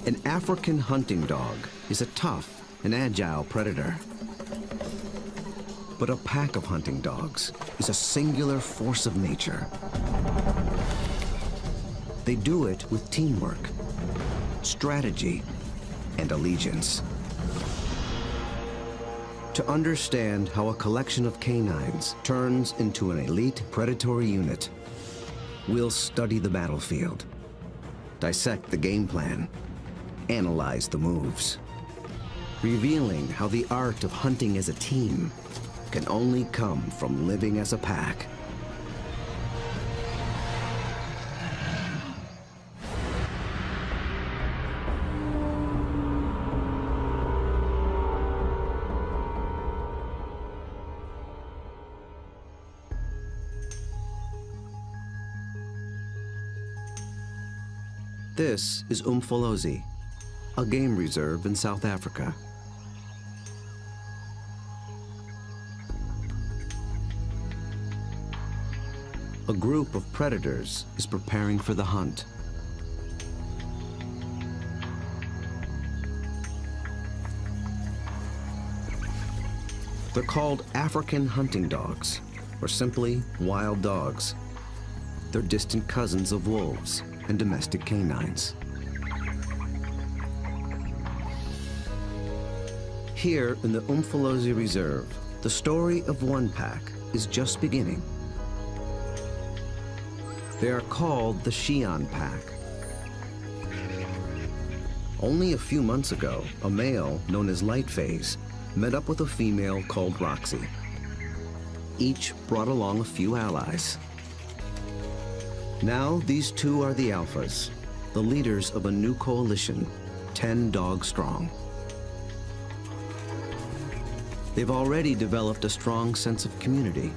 An African hunting dog is a tough and agile predator. But a pack of hunting dogs is a singular force of nature. They do it with teamwork, strategy, and allegiance. To understand how a collection of canines turns into an elite predatory unit, we'll study the battlefield, dissect the game plan, analyze the moves, revealing how the art of hunting as a team can only come from living as a pack. This is Umfolozi, a game reserve in South Africa. A group of predators is preparing for the hunt. They're called African hunting dogs, or simply wild dogs. They're distant cousins of wolves and domestic canines. Here in the Umfolozi Reserve, the story of one pack is just beginning. They are called the Xi'an Pack. Only a few months ago, a male known as Light Phase met up with a female called Roxy. Each brought along a few allies. Now these two are the alphas, the leaders of a new coalition, 10 dogs strong. They've already developed a strong sense of community,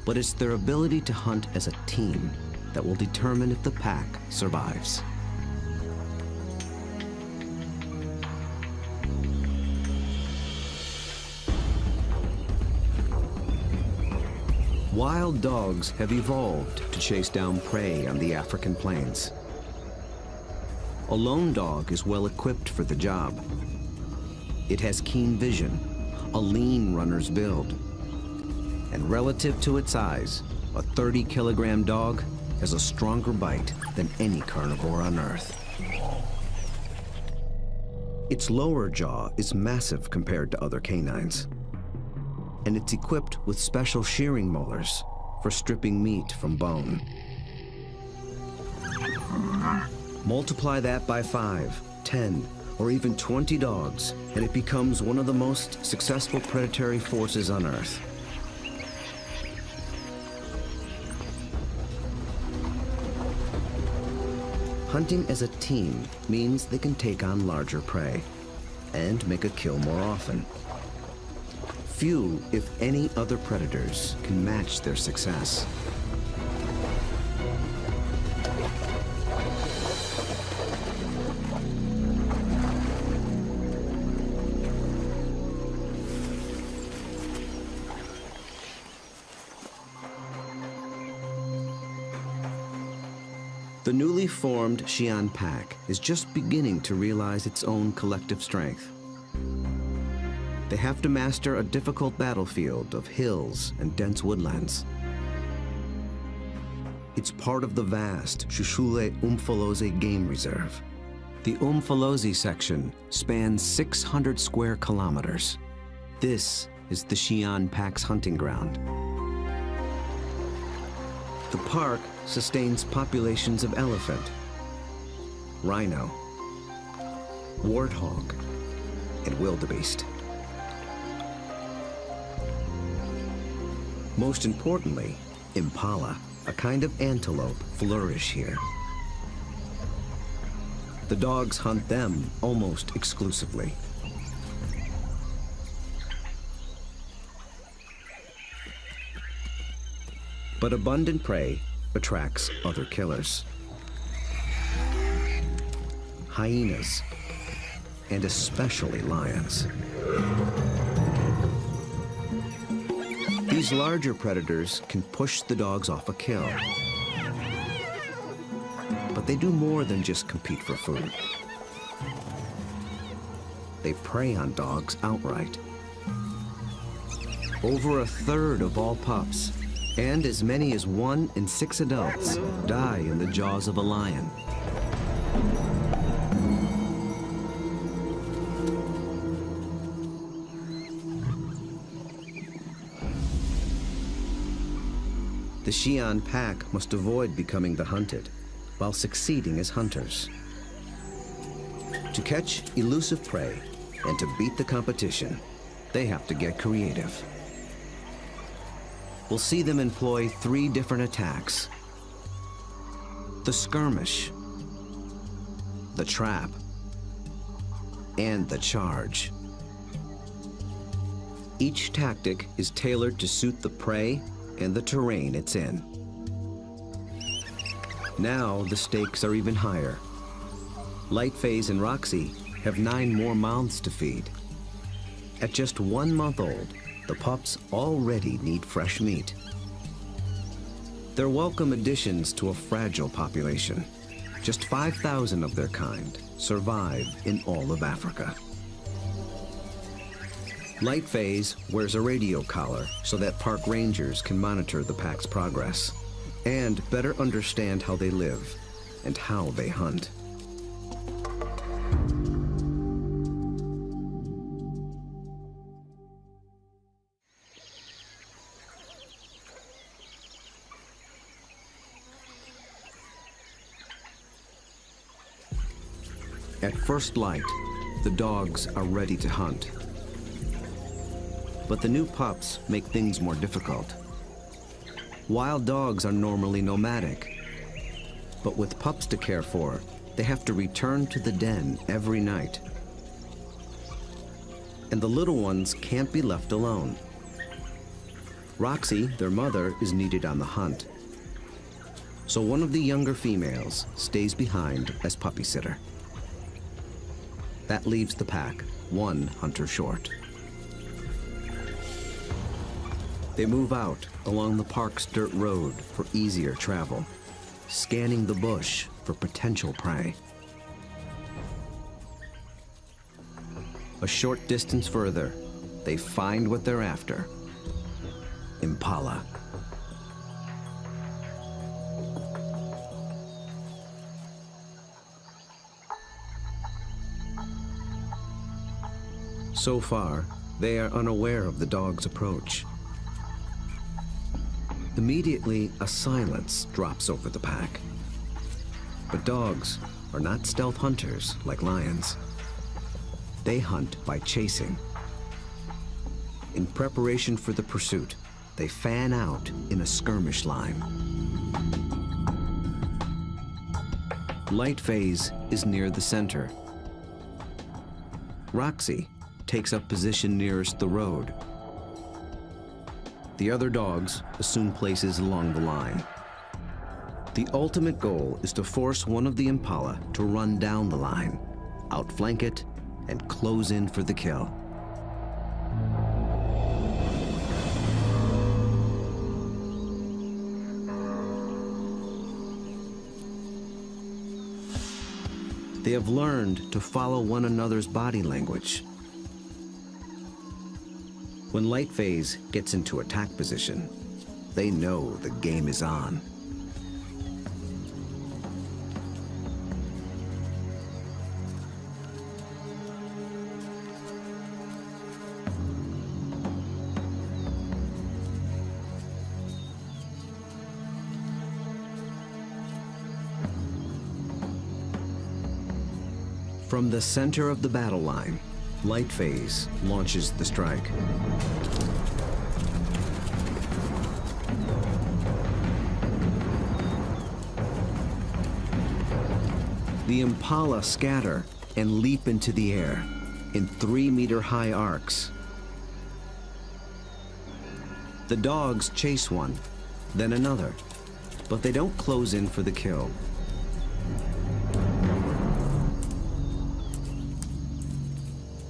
but it's their ability to hunt as a team that will determine if the pack survives. Wild dogs have evolved to chase down prey on the African plains. A lone dog is well equipped for the job. It has keen vision, a lean runner's build, and relative to its size, a 30-kilogram dog has a stronger bite than any carnivore on Earth. Its lower jaw is massive compared to other canines, and it's equipped with special shearing molars for stripping meat from bone. Multiply that by 5, 10, or even 20 dogs, and it becomes one of the most successful predatory forces on Earth. Hunting as a team means they can take on larger prey and make a kill more often. Few, if any, other predators can match their success. The newly formed Xi'an Pack is just beginning to realize its own collective strength. They have to master a difficult battlefield of hills and dense woodlands. It's part of the vast Shushule Umfolozi Game Reserve. The Umfolozi section spans 600 square kilometers. This is the Xi'an Pack's hunting ground. The park sustains populations of elephant, rhino, warthog, and wildebeest. Most importantly, impala, a kind of antelope, flourish here. The dogs hunt them almost exclusively. But abundant prey attracts other killers. Hyenas, and especially lions. These larger predators can push the dogs off a kill. But they do more than just compete for food. they prey on dogs outright. Over a third of all pups, and as many as 1 in 6 adults, die in the jaws of a lion. The Xi'an pack must avoid becoming the hunted, while succeeding as hunters. To catch elusive prey and to beat the competition, they have to get creative. We'll see them employ 3 different attacks: the skirmish, the trap, and the charge. Each tactic is tailored to suit the prey and the terrain it's in. Now the stakes are even higher. Lightface and Roxy have 9 more mouths to feed. At just 1 month old, the pups already need fresh meat. They're welcome additions to a fragile population. Just 5,000 of their kind survive in all of Africa. Lightface wears a radio collar so that park rangers can monitor the pack's progress and better understand how they live and how they hunt. At first light, the dogs are ready to hunt. But the new pups make things more difficult. Wild dogs are normally nomadic, but with pups to care for, they have to return to the den every night. And the little ones can't be left alone. Roxy, their mother, is needed on the hunt. So one of the younger females stays behind as puppy sitter. That leaves the pack 1 hunter short. They move out along the park's dirt road for easier travel, scanning the bush for potential prey. A short distance further, they find what they're after: impala. So far, they are unaware of the dog's approach. Immediately, a silence drops over the pack. But dogs are not stealth hunters like lions. They hunt by chasing. In preparation for the pursuit, they fan out in a skirmish line. Lightface is near the center. Roxy takes up position nearest the road. The other dogs assume places along the line. The ultimate goal is to force one of the impala to run down the line, outflank it, and close in for the kill. They have learned to follow one another's body language. When Lightface gets into attack position, they know the game is on. From the center of the battle line, Lightface launches the strike. The impala scatter and leap into the air in 3-meter-high arcs. The dogs chase one, then another, but they don't close in for the kill.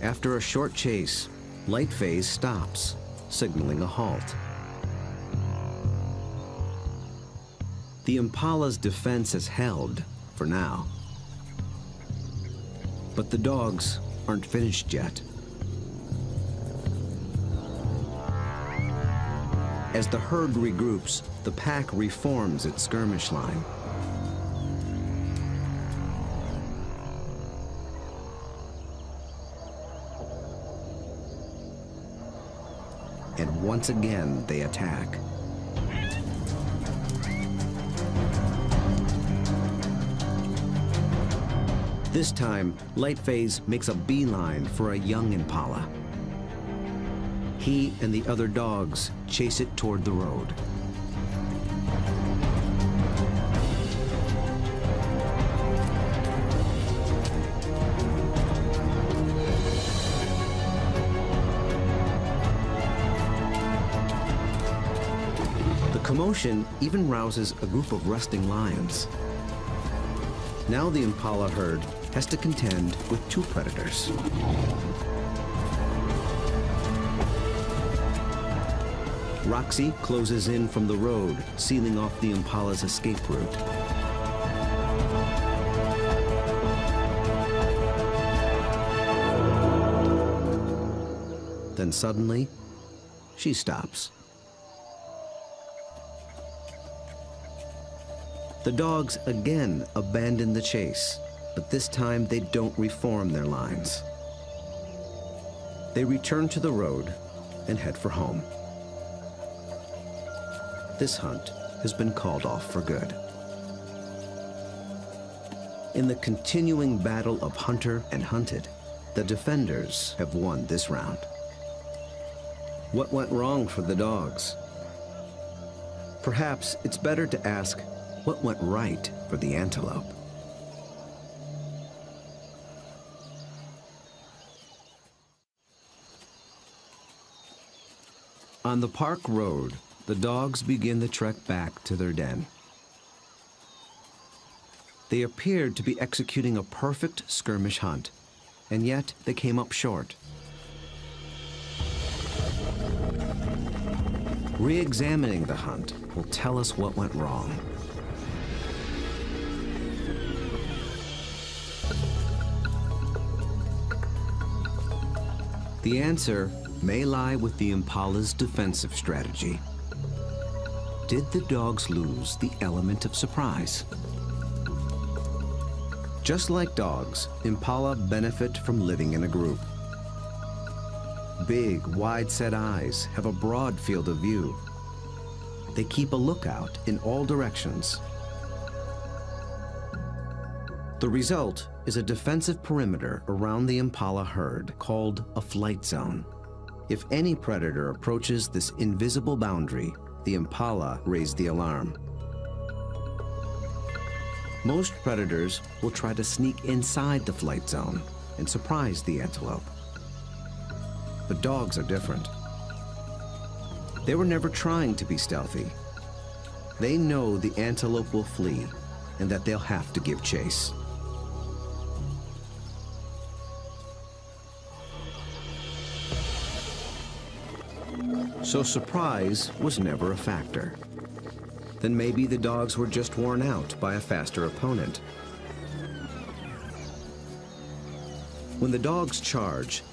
After a short chase, Lightface stops, signaling a halt. The impala's defense is held for now. But the dogs aren't finished yet. As the herd regroups, the pack reforms its skirmish line. And once again, they attack. This time, Lightphase makes a beeline for a young impala. He and the other dogs chase it toward the road. The commotion even rouses a group of resting lions. Now the impala herd has to contend with two predators. Roxy closes in from the road, sealing off the impala's escape route. Then suddenly, she stops. The dogs again abandon the chase, but this time they don't reform their lines. They return to the road and head for home. This hunt has been called off for good. In the continuing battle of hunter and hunted, the defenders have won this round. What went wrong for the dogs? Perhaps it's better to ask, what went right for the antelope? On the park road, the dogs begin the trek back to their den. They appeared to be executing a perfect skirmish hunt, and yet they came up short. Re-examining the hunt will tell us what went wrong. The answer may lie with the impala's defensive strategy. Did the dogs lose the element of surprise? Just like dogs, impala benefit from living in a group. Big, wide-set eyes have a broad field of view. They keep a lookout in all directions. The result is a defensive perimeter around the impala herd called a flight zone. If any predator approaches this invisible boundary, the impala raise the alarm. Most predators will try to sneak inside the flight zone and surprise the antelope. But dogs are different. They were never trying to be stealthy. They know the antelope will flee and that they'll have to give chase. So surprise was never a factor. Then maybe the dogs were just worn out by a faster opponent. When the dogs charge,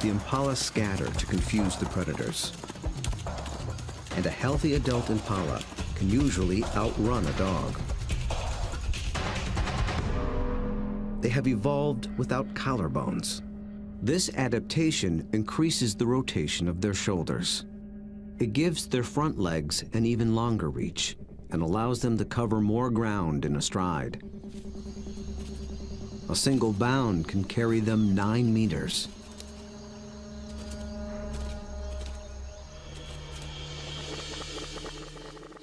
the impala scatter to confuse the predators. And a healthy adult impala can usually outrun a dog. They have evolved without collarbones. This adaptation increases the rotation of their shoulders. It gives their front legs an even longer reach and allows them to cover more ground in a stride. A single bound can carry them 9 meters.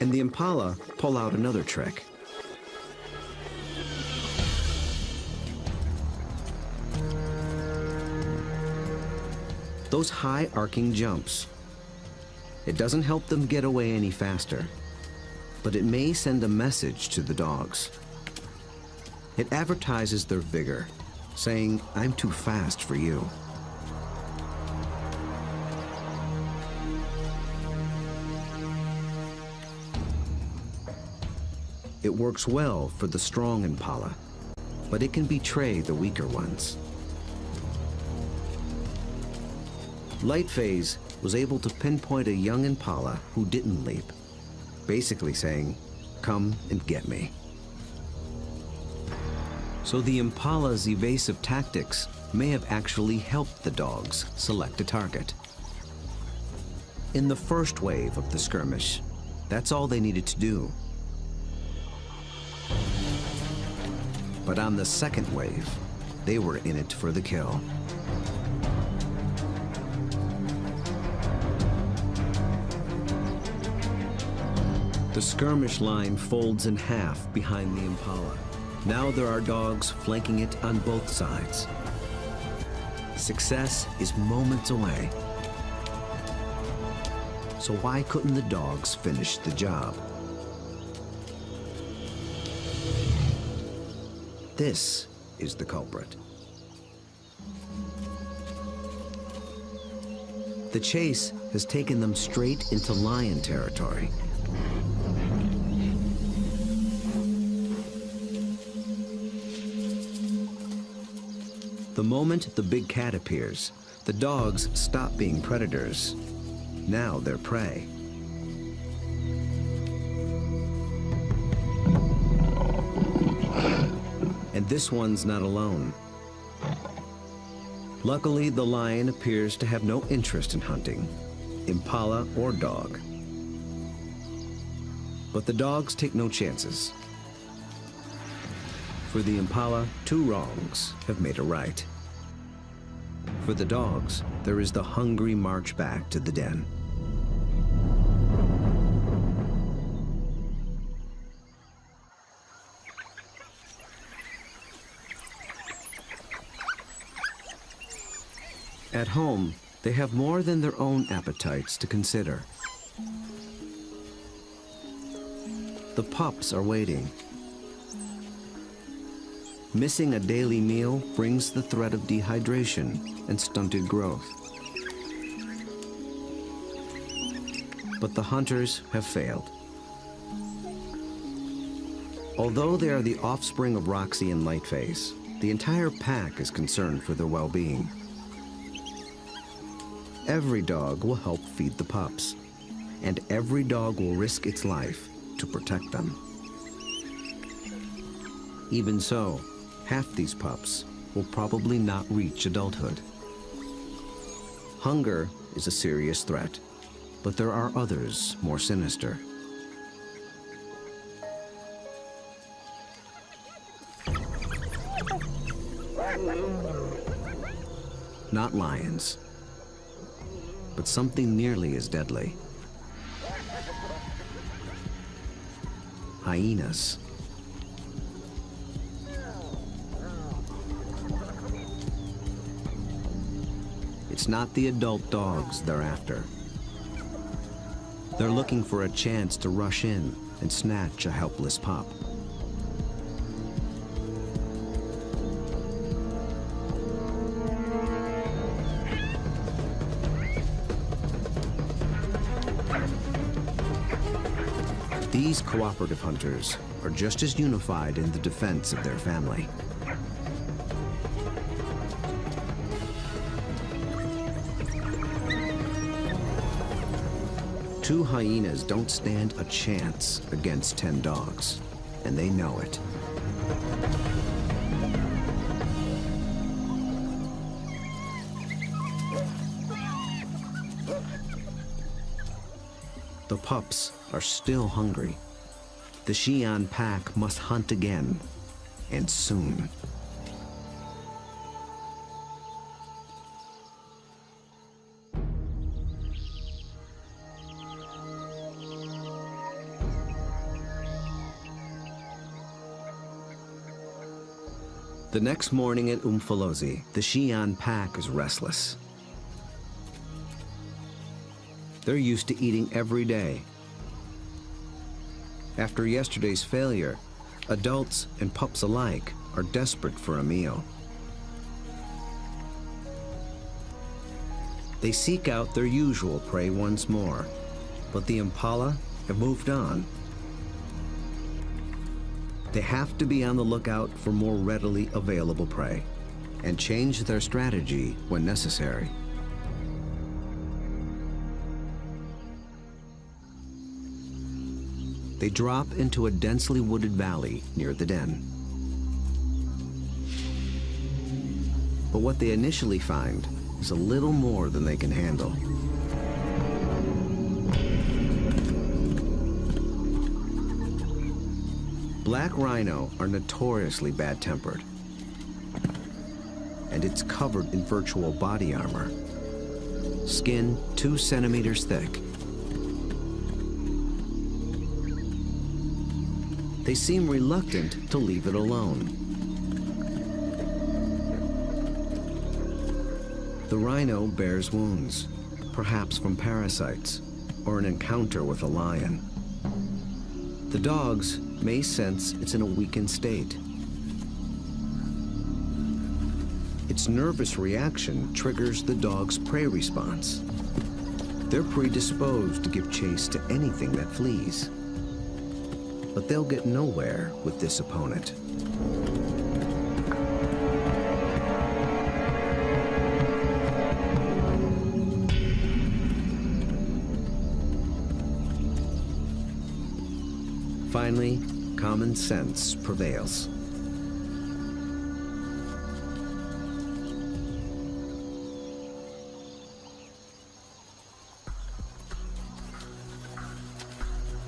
And the impala pull out another trick. Those high arcing jumps. It doesn't help them get away any faster, but it may send a message to the dogs. It advertises their vigor, saying, "I'm too fast for you." It works well for the strong impala, but it can betray the weaker ones. Lightphase was able to pinpoint a young impala who didn't leap, basically saying, "Come and get me." So the impala's evasive tactics may have actually helped the dogs select a target. In the first wave of the skirmish, that's all they needed to do. But on the second wave, they were in it for the kill. The skirmish line folds in half behind the impala. Now there are dogs flanking it on both sides. Success is moments away. So why couldn't the dogs finish the job? This is the culprit. The chase has taken them straight into lion territory. The moment the big cat appears, the dogs stop being predators. Now they're prey. And this one's not alone. Luckily, the lion appears to have no interest in hunting, impala or dog. But the dogs take no chances. For the impala, 2 wrongs have made a right. For the dogs, there is the hungry march back to the den. At home, they have more than their own appetites to consider. The pups are waiting. Missing a daily meal brings the threat of dehydration and stunted growth. But the hunters have failed. Although they are the offspring of Roxy and Lightphase, the entire pack is concerned for their well-being. Every dog will help feed the pups, and every dog will risk its life to protect them. Even so, half these pups will probably not reach adulthood. Hunger is a serious threat, but there are others more sinister. Not lions, but something nearly as deadly. Hyenas. It's not the adult dogs they're after. They're looking for a chance to rush in and snatch a helpless pup. These cooperative hunters are just as unified in the defense of their family. Two hyenas don't stand a chance against 10 dogs, and they know it. The pups are still hungry. The Xi'an pack must hunt again, and soon. The next morning at Umfolozi, the Xi'an pack is restless. They're used to eating every day. After yesterday's failure, adults and pups alike are desperate for a meal. They seek out their usual prey once more, but the impala have moved on. They have to be on the lookout for more readily available prey and change their strategy when necessary. They drop into a densely wooded valley near the den. But what they initially find is a little more than they can handle. Black rhino are notoriously bad-tempered, and it's covered in virtual body armor, skin 2 centimeters thick. They seem reluctant to leave it alone. The rhino bears wounds, perhaps from parasites or an encounter with a lion. The dogs may sense it's in a weakened state. Its nervous reaction triggers the dog's prey response. They're predisposed to give chase to anything that flees. But they'll get nowhere with this opponent. Finally, common sense prevails.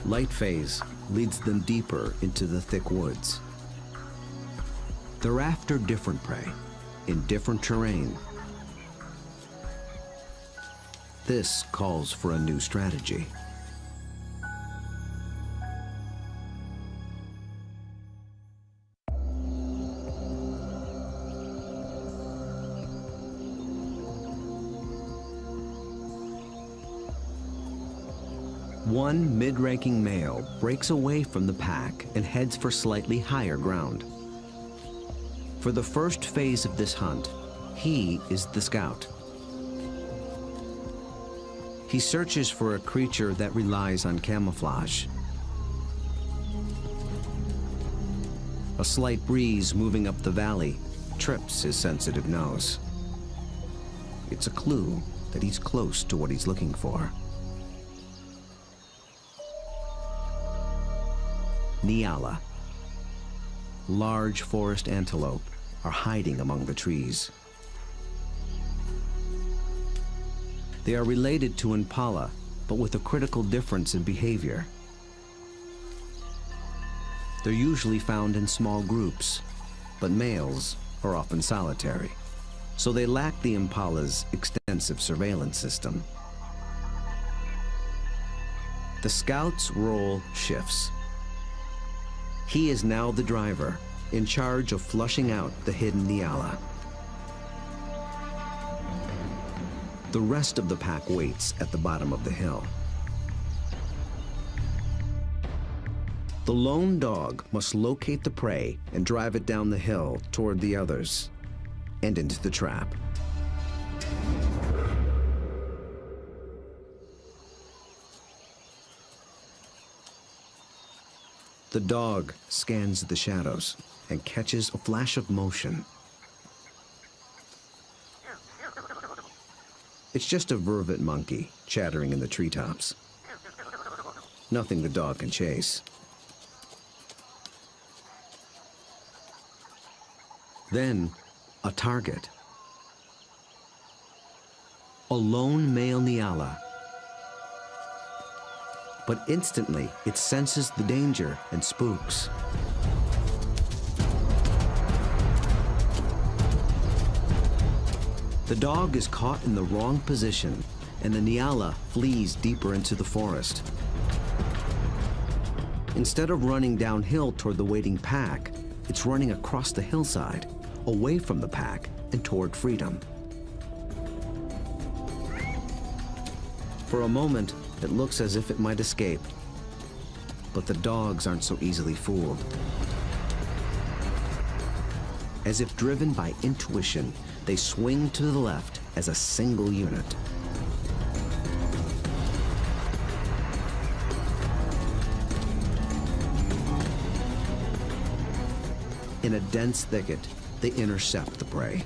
Light phase leads them deeper into the thick woods. They're after different prey in different terrain. This calls for a new strategy. One mid-ranking male breaks away from the pack and heads for slightly higher ground. For the first phase of this hunt, he is the scout. He searches for a creature that relies on camouflage. A slight breeze moving up the valley trips his sensitive nose. It's a clue that he's close to what he's looking for. Nyala. Large forest antelope are hiding among the trees. They are related to impala, but with a critical difference in behavior. They're usually found in small groups, but males are often solitary, so they lack the impala's extensive surveillance system. The scout's role shifts. He is now the driver, in charge of flushing out the hidden Nyala. The rest of the pack waits at the bottom of the hill. The lone dog must locate the prey and drive it down the hill toward the others and into the trap. The dog scans the shadows and catches a flash of motion. It's just a vervet monkey chattering in the treetops. Nothing the dog can chase. Then, a target. A lone male Nyala. But instantly, it senses the danger and spooks. The dog is caught in the wrong position, and the Nyala flees deeper into the forest. Instead of running downhill toward the waiting pack, it's running across the hillside, away from the pack and toward freedom. For a moment, it looks as if it might escape, but the dogs aren't so easily fooled. As if driven by intuition, they swing to the left as a single unit. In a dense thicket, they intercept the prey.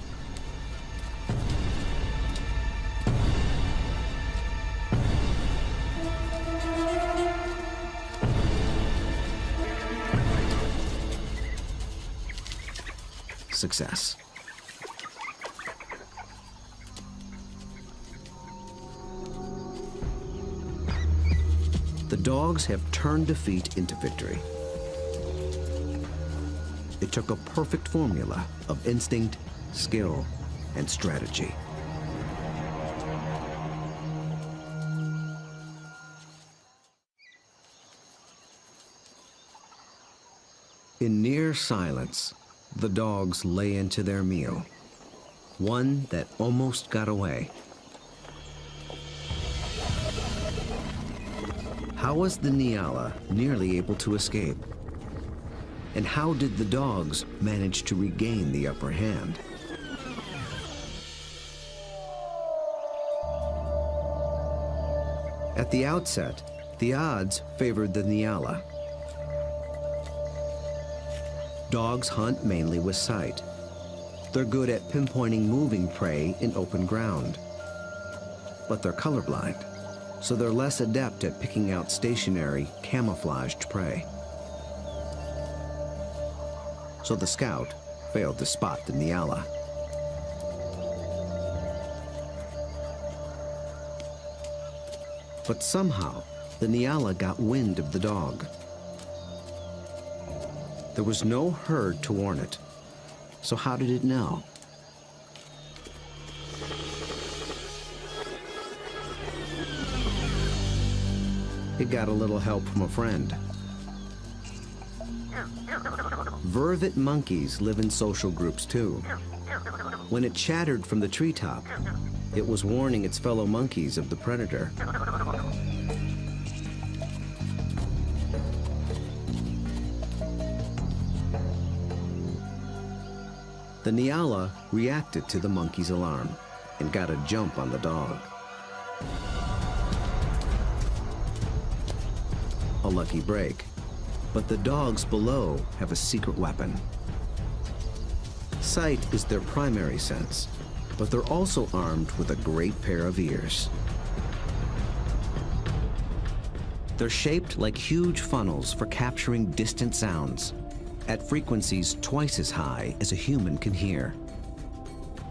success. The dogs have turned defeat into victory. It took a perfect formula of instinct, skill, and strategy. In near silence, the dogs lay into their meal, one that almost got away. How was the Nyala nearly able to escape? And how did the dogs manage to regain the upper hand? At the outset, the odds favored the Nyala. Dogs hunt mainly with sight. They're good at pinpointing moving prey in open ground. But they're colorblind, so they're less adept at picking out stationary, camouflaged prey. So the scout failed to spot the Nyala. But somehow, the Nyala got wind of the dog. There was no herd to warn it. So how did it know? It got a little help from a friend. Vervet monkeys live in social groups too. When it chattered from the treetop, it was warning its fellow monkeys of the predator. The Nyala reacted to the monkey's alarm and got a jump on the dog. A lucky break, but the dogs below have a secret weapon. Sight is their primary sense, but they're also armed with a great pair of ears. They're shaped like huge funnels for capturing distant sounds, at frequencies twice as high as a human can hear.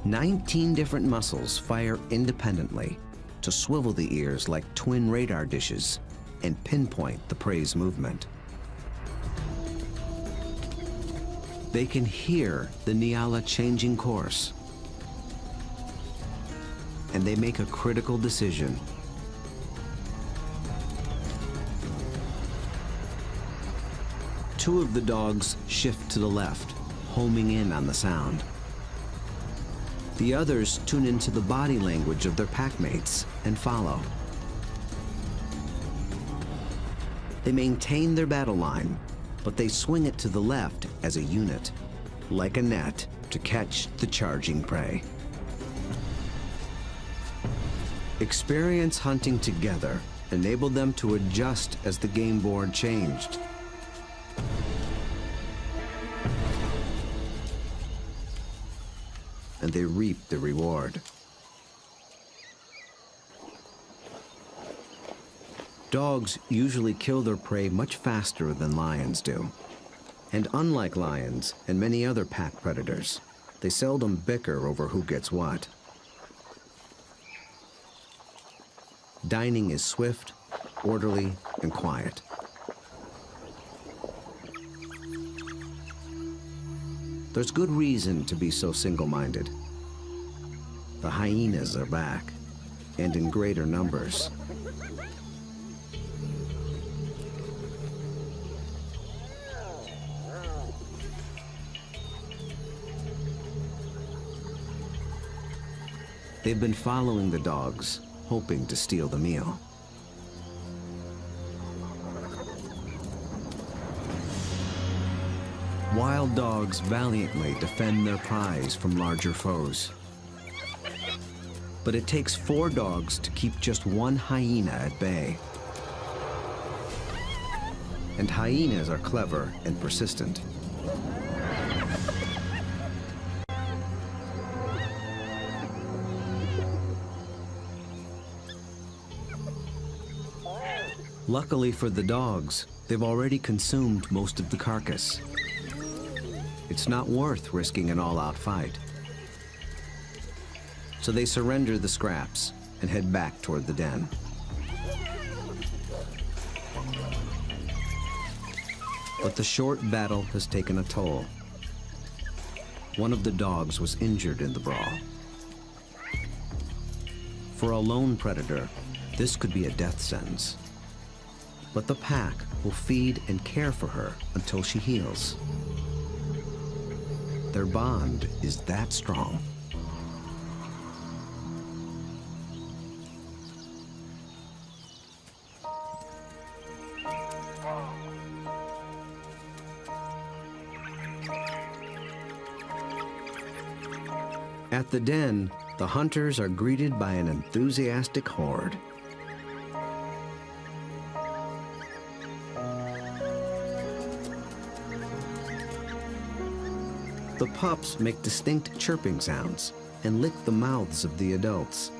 19 different muscles fire independently to swivel the ears like twin radar dishes and pinpoint the prey's movement. They can hear the Nyala changing course, and they make a critical decision. Two of the dogs shift to the left, homing in on the sound. The others tune into the body language of their packmates and follow. They maintain their battle line, but they swing it to the left as a unit, like a net to catch the charging prey. Experience hunting together enabled them to adjust as the game board changed. And they reaped the reward. Dogs usually kill their prey much faster than lions do. And unlike lions and many other pack predators, they seldom bicker over who gets what. Dining is swift, orderly, and quiet. There's good reason to be so single-minded. The hyenas are back, and in greater numbers. They've been following the dogs, hoping to steal the meal. Wild dogs valiantly defend their prize from larger foes. But it takes 4 dogs to keep just one hyena at bay. And hyenas are clever and persistent. Luckily for the dogs, they've already consumed most of the carcass. it's not worth risking an all-out fight. So they surrender the scraps and head back toward the den. But the short battle has taken a toll. One of the dogs was injured in the brawl. For a lone predator, this could be a death sentence. But the pack will feed and care for her until she heals. Their bond is that strong. At the den, the hunters are greeted by an enthusiastic horde. The pups make distinct chirping sounds and lick the mouths of the adults.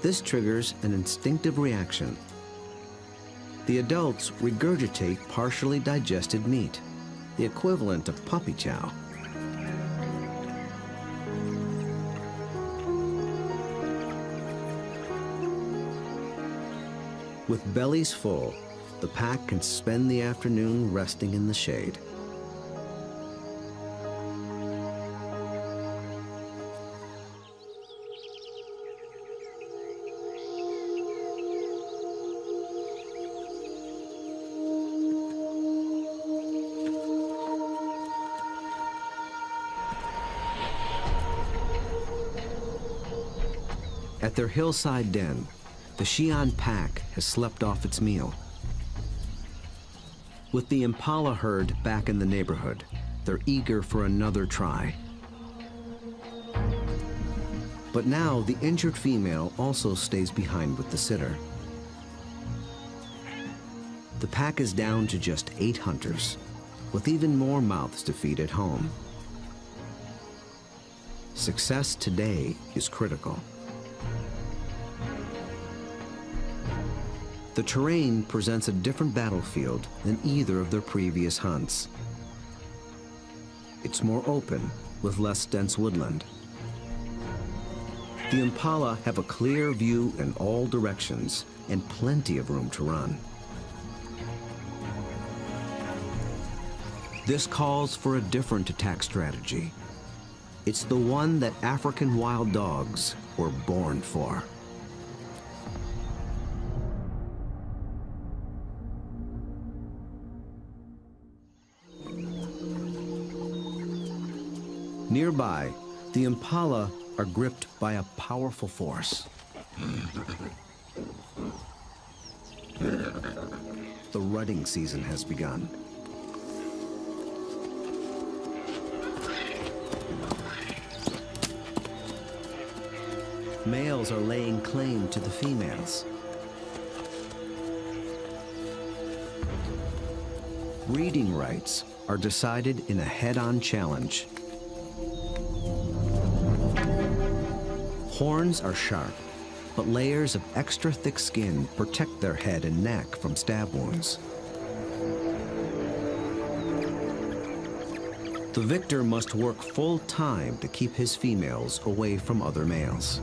This triggers an instinctive reaction. The adults regurgitate partially digested meat, the equivalent of puppy chow. With bellies full, the pack can spend the afternoon resting in the shade. At their hillside den, the Xi'an pack has slept off its meal. With the impala herd back in the neighborhood, they're eager for another try. But now the injured female also stays behind with the sitter. The pack is down to just 8 hunters, with even more mouths to feed at home. Success today is critical. The terrain presents a different battlefield than either of their previous hunts. It's more open, with less dense woodland. The impala have a clear view in all directions and plenty of room to run. This calls for a different attack strategy. It's the one that African wild dogs were born for. Nearby, the impala are gripped by a powerful force. The rutting season has begun. Males are laying claim to the females. Breeding rights are decided in a head-on challenge. Horns are sharp, but layers of extra thick skin protect their head and neck from stab wounds. The victor must work full time to keep his females away from other males.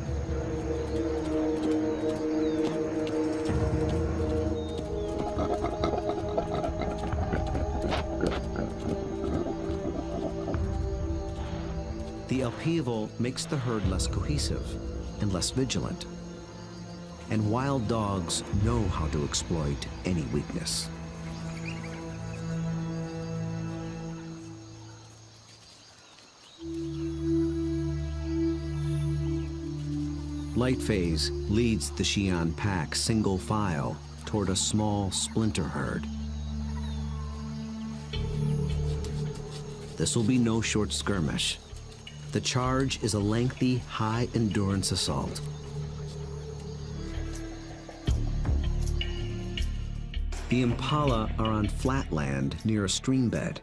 The upheaval makes the herd less cohesive and less vigilant. And wild dogs know how to exploit any weakness. Lightphase leads the Xi'an pack single file toward a small splinter herd. This will be no short skirmish. The charge is a lengthy, high-endurance assault. The impala are on flat land near a stream bed.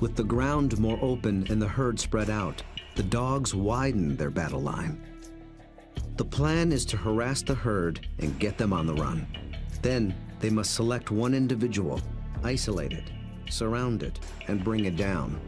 With the ground more open and the herd spread out, the dogs widen their battle line. The plan is to harass the herd and get them on the run. Then they must select one individual, isolate it, surround it, and bring it down.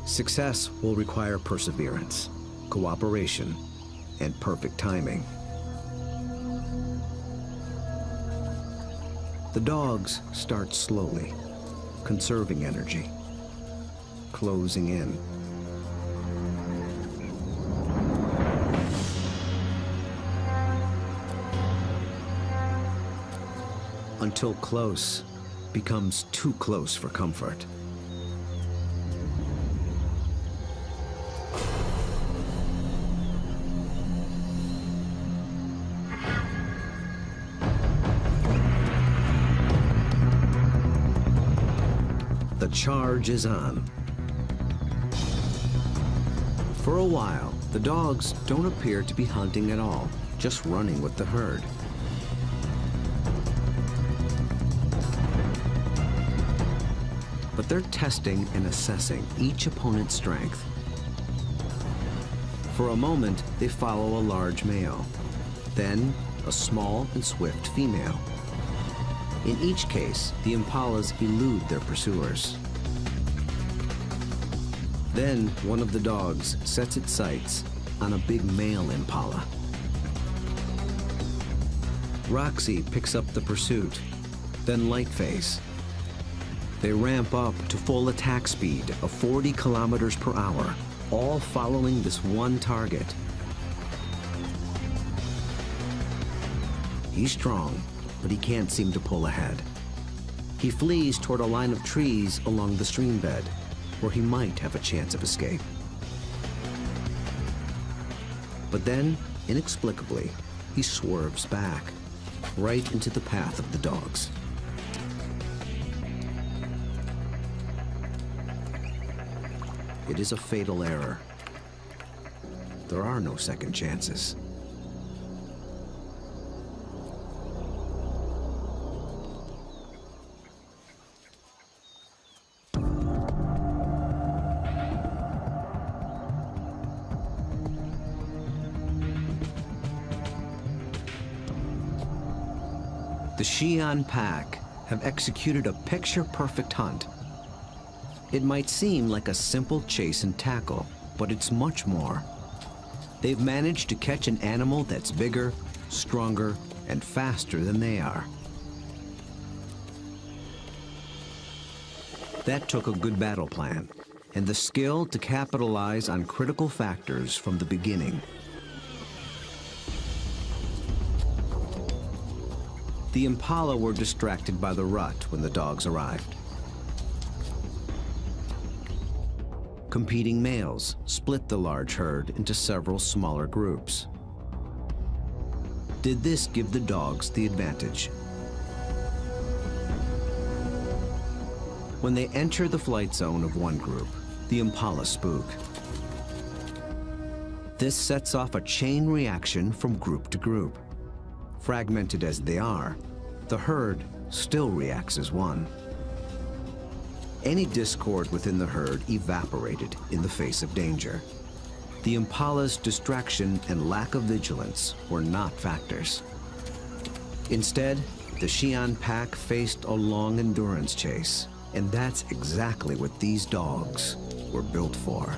Success will require perseverance, cooperation, and perfect timing. The dogs start slowly, conserving energy, closing in. Until close becomes too close for comfort. The charge is on. For a while, the dogs don't appear to be hunting at all, just running with the herd. But they're testing and assessing each opponent's strength. For a moment, they follow a large male, then a small and swift female. In each case, the impalas elude their pursuers. Then one of the dogs sets its sights on a big male impala. Roxy picks up the pursuit, then Lightface. They ramp up to full attack speed of 40 kilometers per hour, all following this one target. He's strong, but he can't seem to pull ahead. He flees toward a line of trees along the stream bed, where he might have a chance of escape. But then, inexplicably, he swerves back, right into the path of the dogs. It is a fatal error. There are no second chances. The Xi'an pack have executed a picture-perfect hunt. It might seem like a simple chase and tackle, but it's much more. They've managed to catch an animal that's bigger, stronger, and faster than they are. That took a good battle plan, and the skill to capitalize on critical factors from the beginning. The impala were distracted by the rut when the dogs arrived. Competing males split the large herd into several smaller groups. Did this give the dogs the advantage? When they enter the flight zone of one group, the impala spook. This sets off a chain reaction from group to group. Fragmented as they are, the herd still reacts as one. Any discord within the herd evaporated in the face of danger. The impala's distraction and lack of vigilance were not factors. Instead, the Xi'an pack faced a long endurance chase, and that's exactly what these dogs were built for.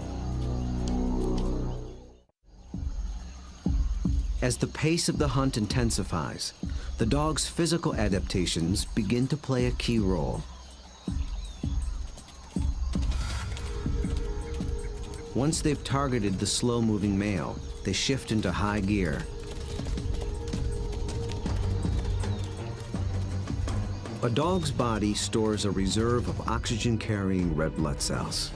As the pace of the hunt intensifies, the dog's physical adaptations begin to play a key role. Once they've targeted the slow-moving male, they shift into high gear. A dog's body stores a reserve of oxygen-carrying red blood cells.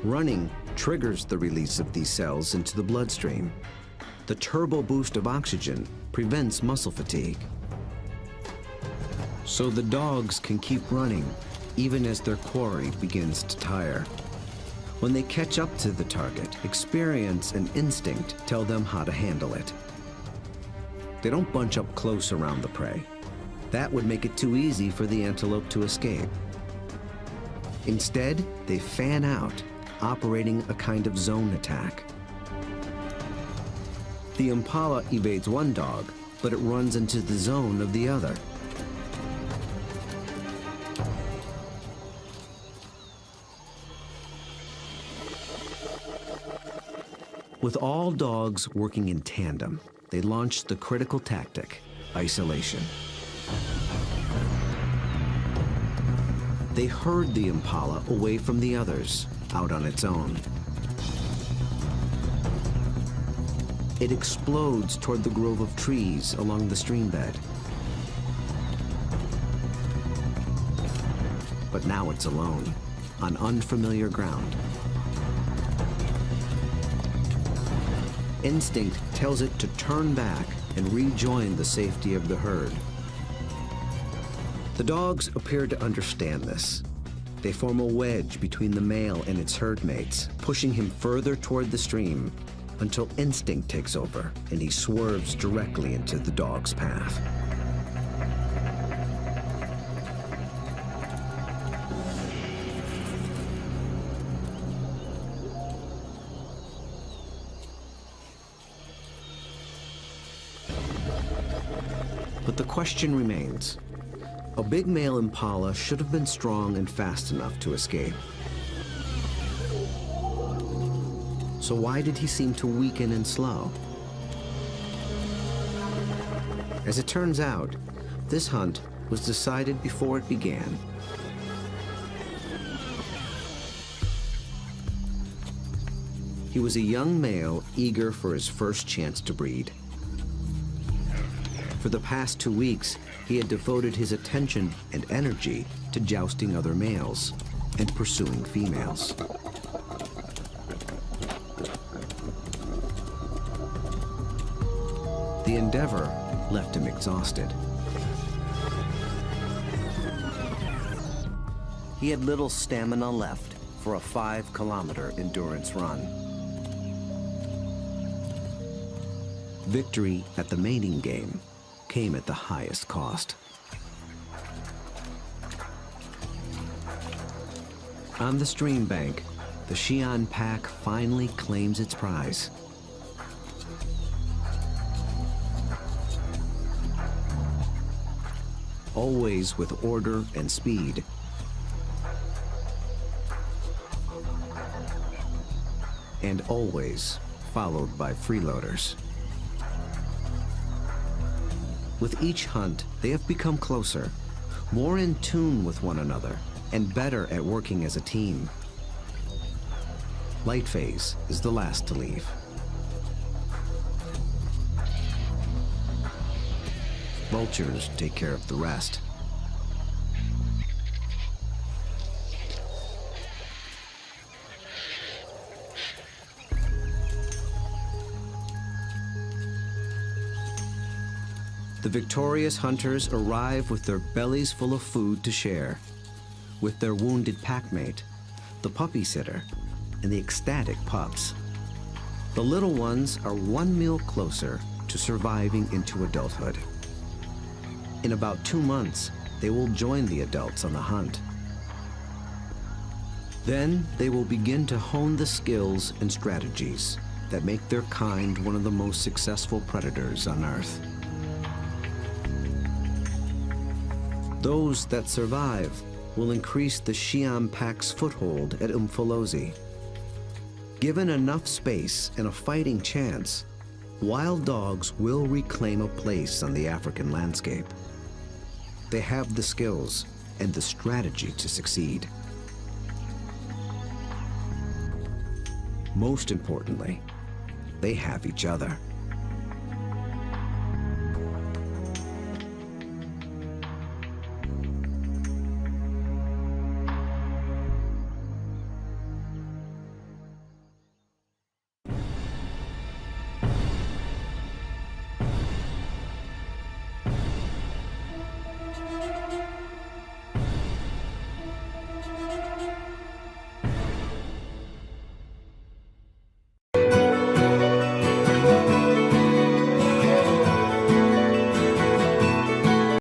Running triggers the release of these cells into the bloodstream. The turbo boost of oxygen prevents muscle fatigue. So the dogs can keep running even as their quarry begins to tire. When they catch up to the target, experience and instinct tell them how to handle it. They don't bunch up close around the prey. That would make it too easy for the antelope to escape. Instead, they fan out, operating a kind of zone attack. The impala evades one dog, but it runs into the zone of the other. With all dogs working in tandem, they launched the critical tactic, isolation. They herd the impala away from the others, out on its own. It explodes toward the grove of trees along the stream bed. But now it's alone, on unfamiliar ground. Instinct tells it to turn back and rejoin the safety of the herd. The dogs appear to understand this. They form a wedge between the male and its herd mates, pushing him further toward the stream until instinct takes over and he swerves directly into the dog's path. But the question remains. A big male impala should have been strong and fast enough to escape. So why did he seem to weaken and slow? As it turns out, this hunt was decided before it began. He was a young male eager for his first chance to breed. For the past 2 weeks, he had devoted his attention and energy to jousting other males and pursuing females. The endeavor left him exhausted. He had little stamina left for a 5-kilometer endurance run. Victory at the mating game came at the highest cost. On the stream bank, the Xi'an pack finally claims its prize. Always with order and speed. And always followed by freeloaders. With each hunt, they have become closer, more in tune with one another, and better at working as a team. Light phase is the last to leave. Vultures take care of the rest. The victorious hunters arrive with their bellies full of food to share, with their wounded packmate, the puppy sitter, and the ecstatic pups. The little ones are one meal closer to surviving into adulthood. In about 2 months, they will join the adults on the hunt. Then they will begin to hone the skills and strategies that make their kind one of the most successful predators on Earth. Those that survive will increase the Xi'an pack's foothold at Umfolozi. Given enough space and a fighting chance, wild dogs will reclaim a place on the African landscape. They have the skills and the strategy to succeed. Most importantly, they have each other.